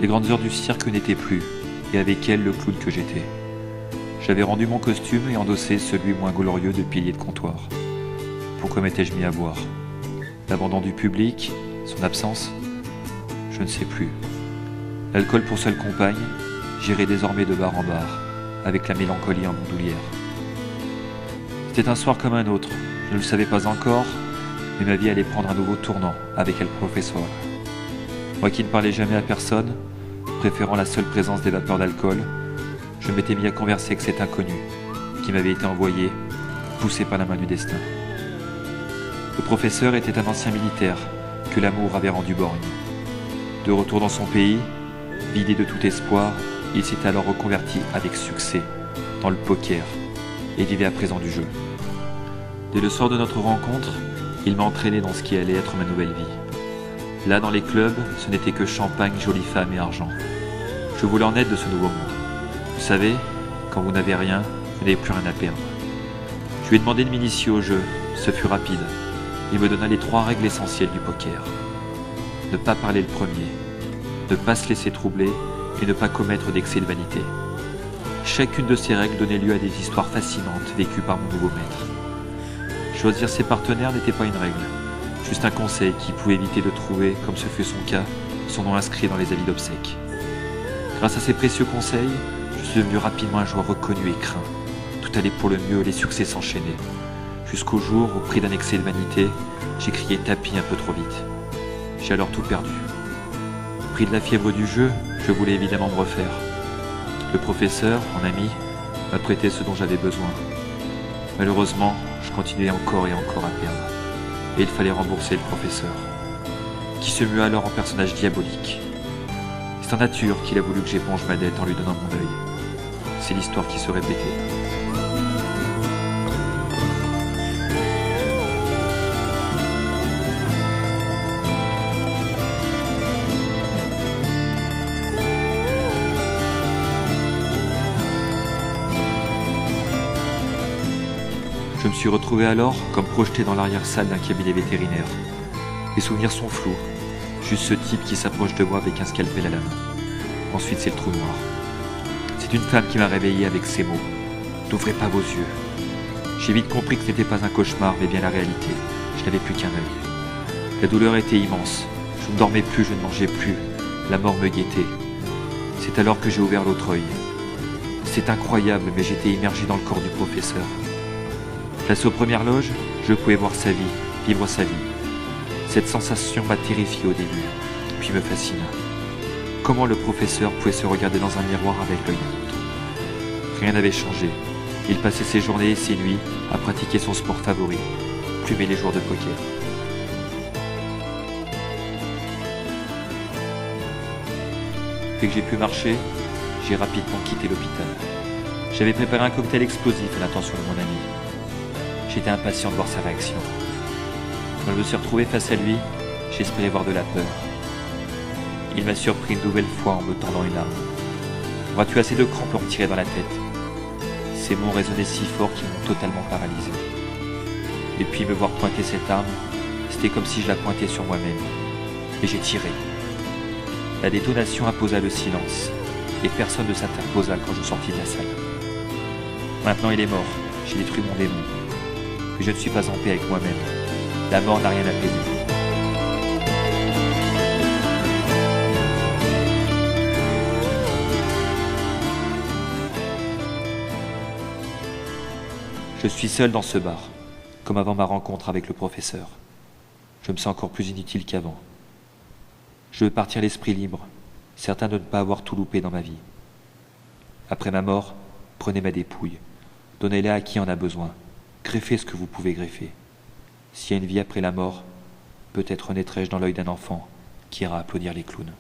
Les grandes heures du cirque n'étaient plus, et avec elles le clown que j'étais. J'avais rendu mon costume et endossé celui moins glorieux de pilier de comptoir. Pourquoi m'étais-je mis à boire? L'abandon du public, son absence? Je ne sais plus. L'alcool pour seule compagne, j'irai désormais de bar en bar, avec la mélancolie en bandoulière. C'était un soir comme un autre, je ne le savais pas encore, mais ma vie allait prendre un nouveau tournant avec El Professor. Moi qui ne parlais jamais à personne, préférant la seule présence des vapeurs d'alcool, je m'étais mis à converser avec cet inconnu qui m'avait été envoyé, poussé par la main du destin. Le professeur était un ancien militaire que l'amour avait rendu borgne. De retour dans son pays, vidé de tout espoir, il s'est alors reconverti avec succès dans le poker et vivait à présent du jeu. Dès le soir de notre rencontre, il m'a entraîné dans ce qui allait être ma nouvelle vie. Là, dans les clubs, ce n'était que champagne, jolies femmes et argent. Je voulais en être de ce nouveau monde. Vous savez, quand vous n'avez rien, vous n'avez plus rien à perdre. Je lui ai demandé de m'initier au jeu, ce fut rapide. Il me donna les 3 règles essentielles du poker. Ne pas parler le premier, ne pas se laisser troubler et ne pas commettre d'excès de vanité. Chacune de ces règles donnait lieu à des histoires fascinantes vécues par mon nouveau maître. Choisir ses partenaires n'était pas une règle, juste un conseil qui pouvait éviter de trouver, comme ce fut son cas, son nom inscrit dans les avis d'obsèques. Grâce à ces précieux conseils, je suis devenu rapidement un joueur reconnu et craint. Tout allait pour le mieux, les succès s'enchaînaient. Jusqu'au jour, au prix d'un excès de vanité, j'ai crié tapis un peu trop vite. J'ai alors tout perdu. Pris de la fièvre du jeu, je voulais évidemment me refaire. Le professeur, mon ami, m'a prêté ce dont j'avais besoin. Malheureusement, je continuais encore et encore à perdre. Et il fallait rembourser le professeur, qui se mua alors en personnage diabolique. C'est en nature qu'il a voulu que j'éponge ma dette en lui donnant mon œil. C'est l'histoire qui se répétait. Je me suis retrouvé alors comme projeté dans l'arrière-salle d'un cabinet vétérinaire. Les souvenirs sont flous, juste ce type qui s'approche de moi avec un scalpel à la main. Ensuite c'est le trou noir. C'est une femme qui m'a réveillé avec ces mots. N'ouvrez pas vos yeux. J'ai vite compris que ce n'était pas un cauchemar mais bien la réalité. Je n'avais plus qu'un œil. La douleur était immense. Je ne dormais plus, je ne mangeais plus. La mort me guettait. C'est alors que j'ai ouvert l'autre œil. C'est incroyable mais j'étais immergé dans le corps du professeur. Placé aux premières loges, je pouvais voir sa vie, vivre sa vie. Cette sensation m'a terrifié au début, puis me fascina. Comment le professeur pouvait se regarder dans un miroir avec l'œil d'un autre? Rien n'avait changé. Il passait ses journées et ses nuits à pratiquer son sport favori, plumer les joueurs de poker. Dès que j'ai pu marcher, j'ai rapidement quitté l'hôpital. J'avais préparé un cocktail explosif à l'attention de mon ami. J'étais impatient de voir sa réaction. Quand je me suis retrouvé face à lui, j'espérais voir de la peur. Il m'a surpris une nouvelle fois en me tendant une arme. Auras-tu assez de crampes pour me tirer dans la tête? Ces mots résonnaient si fort qu'ils m'ont totalement paralysé. Et puis me voir pointer cette arme, c'était comme si je la pointais sur moi-même. Et j'ai tiré. La détonation imposa le silence, et personne ne s'interposa quand je sortis de la salle. Maintenant il est mort, j'ai détruit mon démon. Mais je ne suis pas en paix avec moi-même. La mort n'a rien apaisé. Je suis seul dans ce bar, comme avant ma rencontre avec le professeur. Je me sens encore plus inutile qu'avant. Je veux partir l'esprit libre, certain de ne pas avoir tout loupé dans ma vie. Après ma mort, prenez ma dépouille, donnez-la à qui en a besoin. Greffez ce que vous pouvez greffer. S'il y a une vie après la mort, peut-être naîtrai-je dans l'œil d'un enfant qui ira applaudir les clowns.